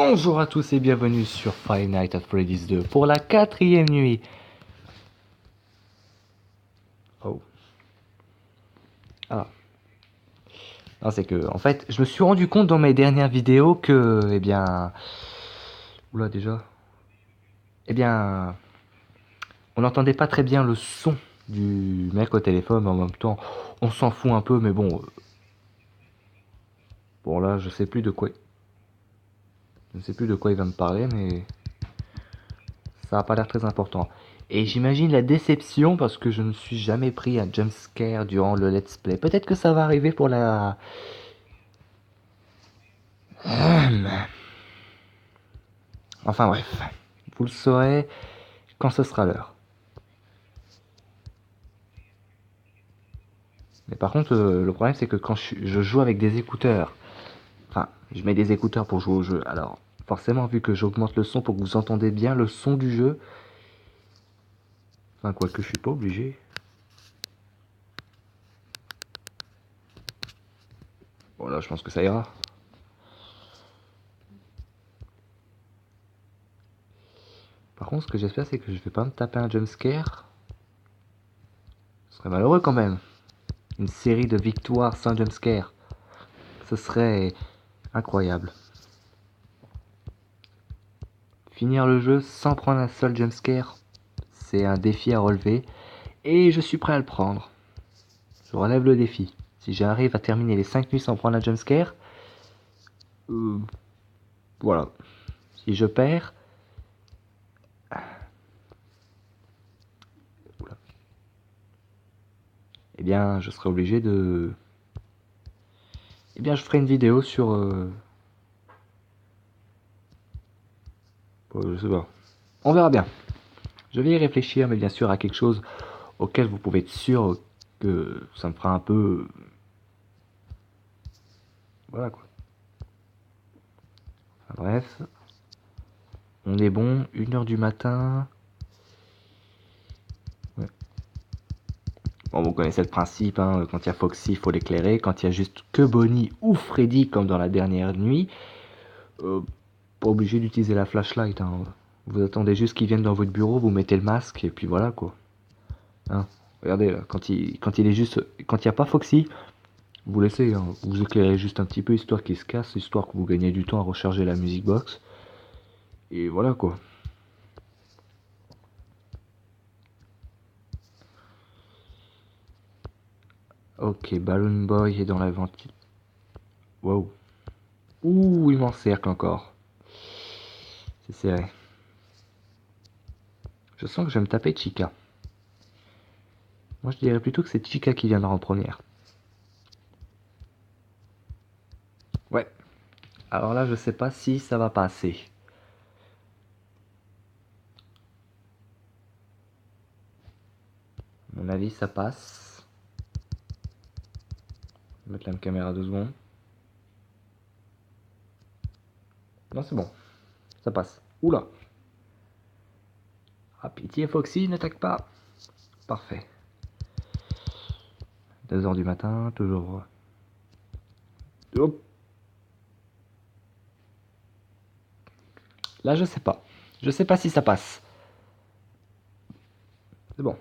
Bonjour à tous et bienvenue sur Five Nights at Freddy's 2 pour la 4e nuit. Oh. Ah. Non, c'est que, en fait, je me suis rendu compte dans mes dernières vidéos que, Oula, déjà. On n'entendait pas très bien le son du mec au téléphone, mais en même temps, on s'en fout un peu, mais bon. Bon, là, je sais plus de quoi. Je ne sais plus de quoi il va me parler, mais ça n'a pas l'air très important. Et j'imagine la déception parce que je ne suis jamais pris un jumpscare durant le let's play. Peut-être que ça va arriver pour la... Enfin bref, vous le saurez quand ce sera l'heure. Mais par contre, le problème c'est que quand je joue avec des écouteurs, enfin, je mets des écouteurs pour jouer au jeu. Alors, forcément, vu que j'augmente le son pour que vous entendez bien le son du jeu, enfin, quoique je suis pas obligé. Bon, là, je pense que ça ira. Par contre, ce que j'espère, c'est que je vais pas me taper un jumpscare. Ce serait malheureux quand même. Une série de victoires sans jumpscare. Ce serait incroyable. Finir le jeu sans prendre un seul jumpscare, c'est un défi à relever. Et je suis prêt à le prendre. Je relève le défi. Si j'arrive à terminer les 5 nuits sans prendre un jumpscare, voilà. Si je perds, eh bien, je serai obligé de... Eh bien, je ferai une vidéo sur... je sais pas. On verra bien. Je vais y réfléchir, mais bien sûr à quelque chose auquel vous pouvez être sûr que ça me fera un peu... Voilà quoi. Enfin, bref. On est bon, 1h du matin. Ouais. Bon, vous connaissez le principe, hein, quand il y a Foxy, il faut l'éclairer. Quand il y a juste que Bonnie ou Freddy, comme dans la dernière nuit, pas obligé d'utiliser la flashlight. Hein. Vous attendez juste qu'ils viennent dans votre bureau, vous mettez le masque, et puis voilà, quoi. Hein. Regardez, là, quand il est juste... Quand il n'y a pas Foxy, vous laissez, hein, vous éclairez juste un petit peu, histoire qu'il se casse, histoire que vous gagnez du temps à recharger la music box. Et voilà, quoi. Ok, Balloon Boy est dans la ventile. Wow. Ouh, il m'encercle encore. C'est serré. Je sens que je vais me taper Chica. Moi, je dirais plutôt que c'est Chica qui viendra en première. Ouais. Alors là, je sais pas si ça va passer. À mon avis, ça passe. Je vais mettre la caméra 2 secondes. Non, c'est bon. Ça passe. Oula. Ah, pitié, Foxy, n'attaque pas. Parfait. 2h du matin, toujours. Hop. Là, je sais pas. Je sais pas si ça passe. C'est bon.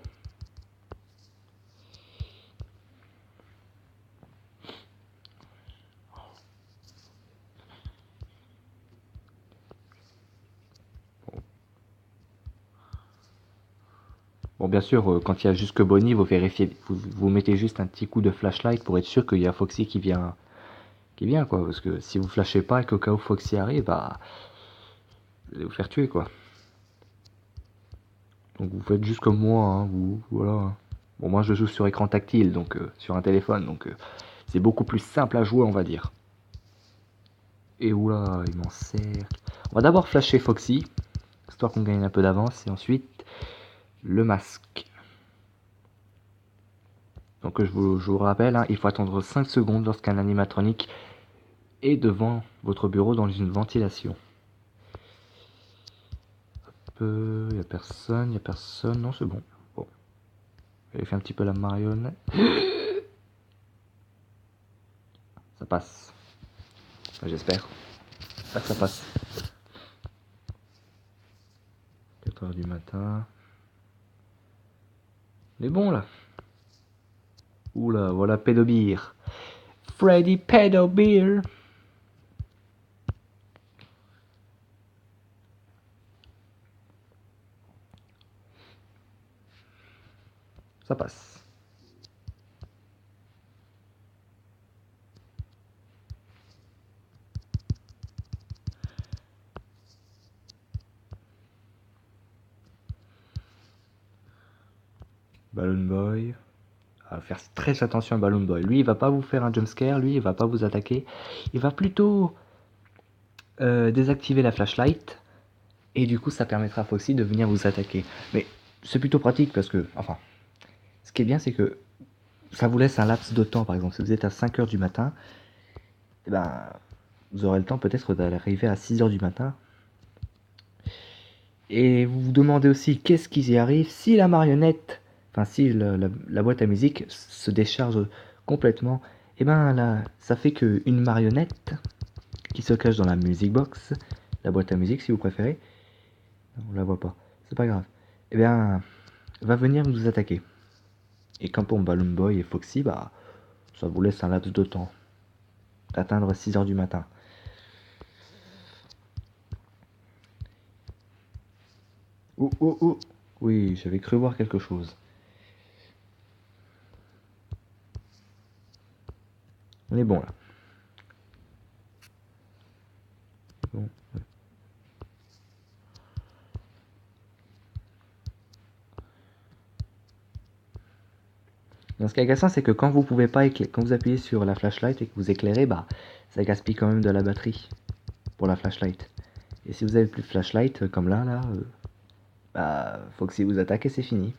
Bon, bien sûr, quand il y a juste que Bonnie, vous vérifiez, vous mettez juste un petit coup de flashlight pour être sûr qu'il y a Foxy qui vient, quoi. Parce que si vous flashez pas et qu'au cas où Foxy arrive, bah, vous allez vous faire tuer, quoi. Donc vous faites juste comme moi, hein, vous, voilà. Bon, moi je joue sur écran tactile, donc sur un téléphone, donc c'est beaucoup plus simple à jouer, on va dire. Et oula, il m'encercle. On va d'abord flasher Foxy, histoire qu'on gagne un peu d'avance, et ensuite le masque. Donc je vous rappelle, hein, il faut attendre 5 secondes lorsqu'un animatronique est devant votre bureau dans une ventilation. Il y a personne, non c'est bon. Bon, j'ai fait un petit peu la marionnette. Ça passe. Enfin, j'espère. J'espère que ça passe. 4 h du matin. On est bon là. Oula, voilà Pédobir. Freddy Pédobir. Ça passe. Balloon Boy. Faire très attention à Balloon Boy. Lui, il va pas vous faire un jumpscare, lui, il va pas vous attaquer. Il va plutôt désactiver la flashlight. Et du coup, ça permettra à Foxy de venir vous attaquer. Mais c'est plutôt pratique parce que, enfin, ce qui est bien, c'est que ça vous laisse un laps de temps. Par exemple, si vous êtes à 5 h du matin, eh ben, vous aurez le temps peut-être d'arriver à 6 h du matin. Et vous vous demandez aussi qu'est-ce qui y arrive si la marionnette, enfin si la boîte à musique se décharge complètement. Et ben là, ça fait qu'une marionnette qui se cache dans la music box, la boîte à musique si vous préférez, on la voit pas, c'est pas grave, et bien va venir nous attaquer. Et quand pour Balloon Boy et Foxy, bah ça vous laisse un laps de temps d'atteindre 6 h du matin. Oh oh oh, oui, j'avais cru voir quelque chose. On est bon là. Bon. Donc, ce qui est agaçant, c'est que quand vous pouvez pas quand vous appuyez sur la flashlight et que vous éclairez, bah ça gaspille quand même de la batterie pour la flashlight. Et si vous avez plus de flashlight comme là, bah faut que si vous attaquez, c'est fini.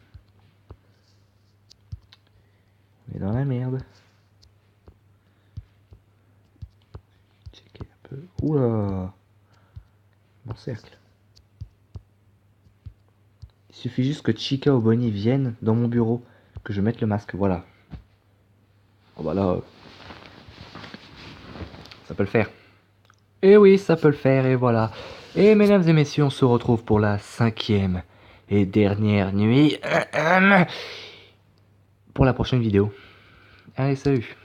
On est dans la merde. Checker un peu. Oula, bon cercle. Il suffit juste que Chica ou Bonnie viennent dans mon bureau, que je mette le masque, voilà. Oh bah là, ça peut le faire. Et oui, ça peut le faire, et voilà. Et mesdames et messieurs, on se retrouve pour la 5e et dernière nuit pour la prochaine vidéo. Allez, salut!